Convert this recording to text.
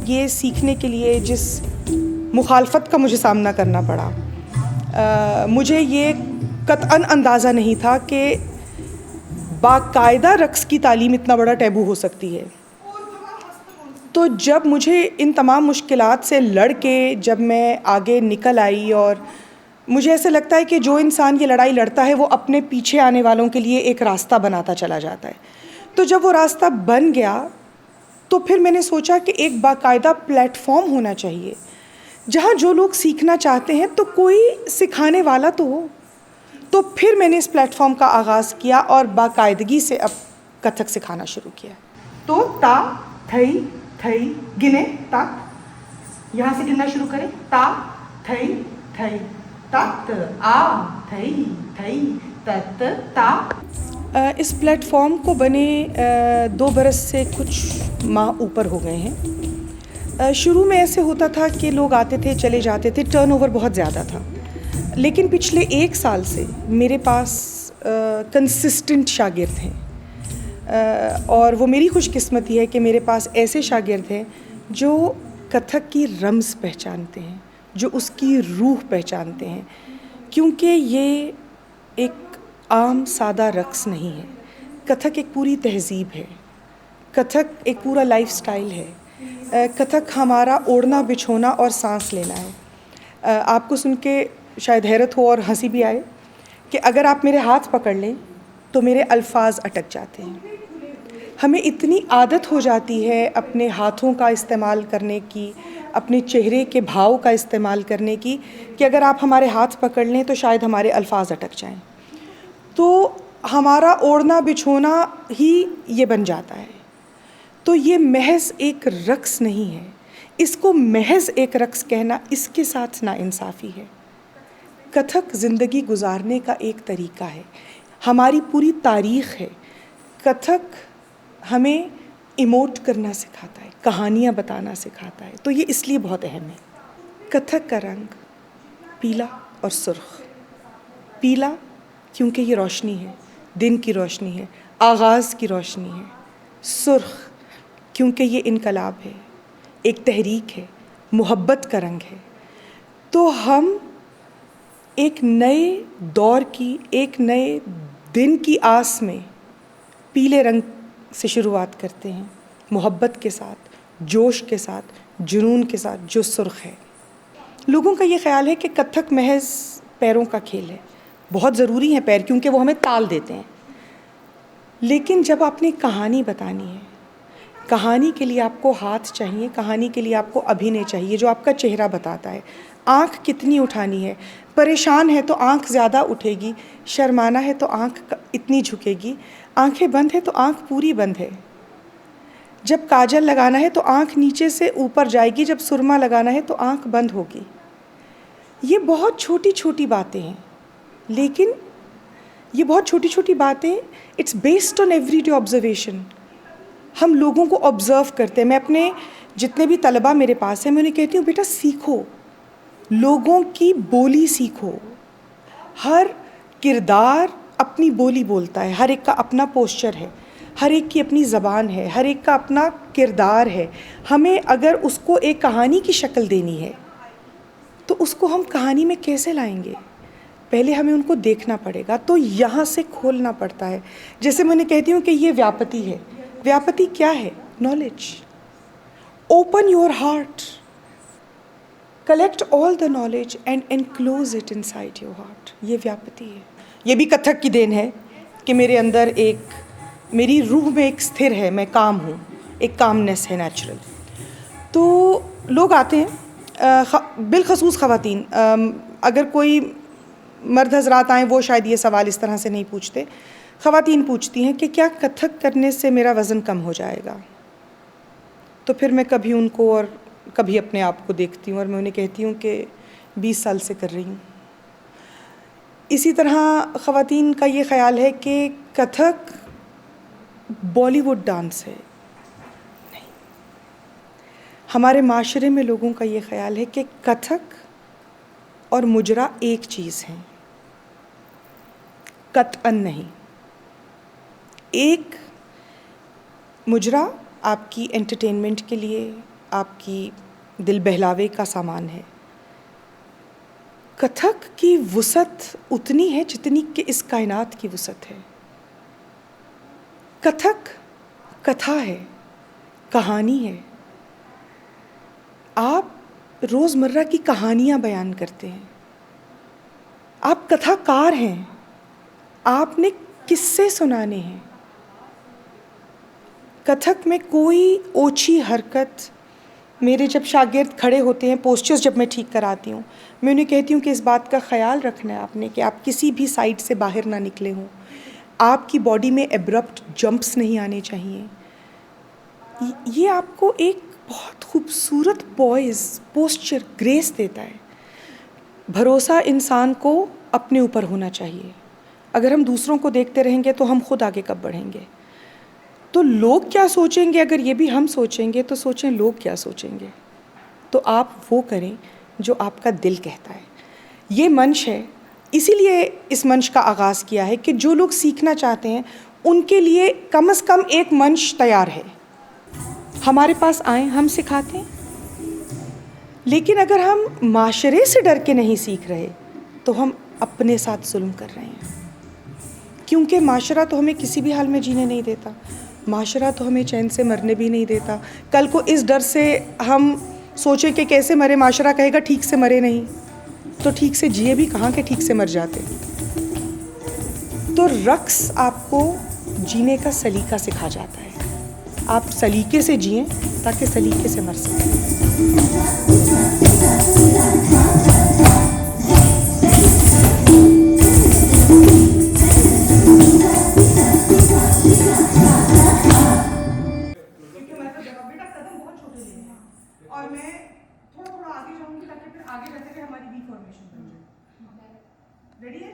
ये सीखने के लिए जिस मुखालफत का मुझे सामना करना पड़ा, मुझे ये कतअन अंदाज़ा नहीं था कि बाकायदा रक़्स की तालीम इतना बड़ा टैबू हो सकती है। तो जब मुझे इन तमाम मुश्किलात से लड़ के जब मैं आगे निकल आई, और मुझे ऐसे लगता है कि जो इंसान ये लड़ाई लड़ता है वो अपने पीछे आने वालों के लिए एक रास्ता बनाता चला जाता है। तो जब वो रास्ता बन गया तो फिर मैंने सोचा कि एक बाकायदा प्लेटफॉर्म होना चाहिए जहाँ जो लोग सीखना चाहते हैं तो कोई सिखाने वाला तो हो। तो फिर मैंने इस प्लेटफॉर्म का आगाज़ किया और बाकायदगी से अब कथक सिखाना शुरू किया। तो ता थई थई गिने तक, यहाँ से गिनना शुरू करें। ता थई थई तत आ थई थई तत ता। इस प्लेटफॉर्म को बने 2 बरस से कुछ माह ऊपर हो गए हैं। शुरू में ऐसे होता था कि लोग आते थे चले जाते थे, टर्नओवर बहुत ज़्यादा था। लेकिन पिछले 1 साल से मेरे पास कंसिस्टेंट शागिर्द हैं, और वो मेरी खुशकिस्मती है कि मेरे पास ऐसे शागिर्द हैं जो कथक की रम्ज़ पहचानते हैं, जो उसकी रूह पहचानते हैं, क्योंकि ये एक आम सादा रक़्स नहीं है। कथक एक पूरी तहज़ीब है, कथक एक पूरा लाइफ़स्टाइल है। कथक हमारा ओढ़ना बिछोना और सांस लेना है। आपको सुन के शायद हैरत हो और हंसी भी आए कि अगर आप मेरे हाथ पकड़ लें तो मेरे अल्फाज अटक जाते हैं। हमें इतनी आदत हो जाती है अपने हाथों का इस्तेमाल करने की, अपने चेहरे के भाव का इस्तेमाल करने की, कि अगर आप हमारे हाथ पकड़ लें तो शायद हमारे अल्फाज अटक जाएं। तो हमारा ओढ़ना बिछोना ही ये बन जाता है। तो ये महज एक रक़्स नहीं है, इसको महज एक रक़्स कहना इसके साथ नाइंसाफ़ी है। कथक ज़िंदगी गुजारने का एक तरीक़ा है, हमारी पूरी तारीख़ है। कथक हमें इमोट करना सिखाता है, कहानियाँ बताना सिखाता है, तो ये इसलिए बहुत अहम है। कथक का रंग पीला और सुर्ख़। पीला क्योंकि ये रोशनी है, दिन की रोशनी है, आगाज़ की रोशनी है। सुर्ख़ क्योंकि ये इनकलाब है, एक तहरीक है, मोहब्बत का रंग है। तो हम एक नए दौर की, एक नए दिन की आस में पीले रंग से शुरुआत करते हैं, मोहब्बत के साथ, जोश के साथ, जुनून के साथ, जो सुर्ख़ है। लोगों का ये ख़्याल है कि कथक महज पैरों का खेल है। बहुत ज़रूरी हैं पैर, क्योंकि वो हमें ताल देते हैं। लेकिन जब आपने कहानी बतानी है, कहानी के लिए आपको हाथ चाहिए, कहानी के लिए आपको अभिनय चाहिए जो आपका चेहरा बताता है। आँख कितनी उठानी है, परेशान है तो आँख ज़्यादा उठेगी, शर्माना है तो आँख इतनी झुकेगी, आँखें बंद है तो आँख पूरी बंद है। जब काजल लगाना है तो आँख नीचे से ऊपर जाएगी, जब सुरमा लगाना है तो आँख बंद होगी। ये बहुत छोटी छोटी बातें हैं, लेकिन ये बहुत छोटी छोटी बातें it's based on everyday observation. हम लोगों को ऑब्ज़र्व करते हैं। मैं अपने जितने भी तलबा मेरे पास हैं, मैं उन्हें कहती हूँ बेटा सीखो, लोगों की बोली सीखो। हर किरदार अपनी बोली बोलता है, हर एक का अपना पोस्चर है, हर एक की अपनी ज़बान है, हर एक का अपना किरदार है। हमें अगर उसको एक कहानी की शक्ल देनी है तो उसको हम कहानी में कैसे लाएंगे? पहले हमें उनको देखना पड़ेगा, तो यहाँ से खोलना पड़ता है। जैसे मैंने कहती हूँ कि ये व्यापति है। व्यापति क्या है? Knowledge. Open your heart, collect all the knowledge and enclose it inside your heart. ये व्यापति है। ये भी कथक की देन है कि मेरे अंदर एक, मेरी रूह में एक स्थिर है, मैं काम हूँ, एक कामनेस है नेचुरल। तो लोग आते हैं, बिलखसूस ख़वातीन। अगर कोई मर्द हज़रात आएँ वो शायद ये सवाल इस तरह से नहीं पूछते। ख़वातीन पूछती हैं कि क्या कथक करने से मेरा वज़न कम हो जाएगा? तो फिर मैं कभी उनको और कभी अपने आप को देखती हूँ और मैं उन्हें कहती हूँ कि 20 साल से कर रही हूँ। इसी तरह ख़वातीन का ये ख़्याल है कि कथक बॉलीवुड डांस है। नहीं, हमारे माशरे में लोगों का ये ख़्याल है कि कथक और मुजरा एक चीज़ है। कतअन नहीं। एक मुजरा आपकी एंटरटेनमेंट के लिए, आपकी दिल बहलावे का सामान है। कथक की वुसअत उतनी है जितनी कि इस कायनात की वुसअत है। कथक कथा है, कहानी है। आप रोज़मर्रा की कहानियाँ बयान करते हैं, आप कथाकार हैं, आपने किस्से सुनाने हैं। कथक में कोई ओछी हरकत, मेरे जब शागिर्द खड़े होते हैं, पोस्चर्स जब मैं ठीक कराती हूँ, मैं उन्हें कहती हूँ कि इस बात का ख्याल रखना है आपने कि आप किसी भी साइड से बाहर ना निकले हों, आपकी बॉडी में एब्रप्ट जंप्स नहीं आने चाहिए। ये आपको एक बहुत खूबसूरत पॉइज, पोस्चर, ग्रेस देता है। भरोसा इंसान को अपने ऊपर होना चाहिए। अगर हम दूसरों को देखते रहेंगे तो हम खुद आगे कब बढ़ेंगे? तो लोग क्या सोचेंगे, अगर ये भी हम सोचेंगे तो सोचें लोग क्या सोचेंगे। तो आप वो करें जो आपका दिल कहता है। ये मंच है, इसीलिए इस मंच का आगाज़ किया है कि जो लोग सीखना चाहते हैं उनके लिए कम से कम एक मंच तैयार है। हमारे पास आएँ, हम सिखाते हैं। लेकिन अगर हम माशरे से डर के नहीं सीख रहे तो हम अपने साथ जुल्म कर रहे हैं, क्योंकि माशरा तो हमें किसी भी हाल में जीने नहीं देता, माशरा तो हमें चैन से मरने भी नहीं देता। कल को इस डर से हम सोचें कि कैसे मरे, माशरा कहेगा ठीक से मरे नहीं, तो ठीक से जिए भी कहाँ के ठीक से मर जाते। तो रक्स आपको जीने का सलीका सिखा जाता है। आप सलीके से जिएं ताकि सलीके से मर सकें। और मैं थोड़ा थोड़ा आगे जाऊंगी ताकि फिर आगे जाते हुए हमारी वी फॉर्मेशन बन जाए। रेडी है?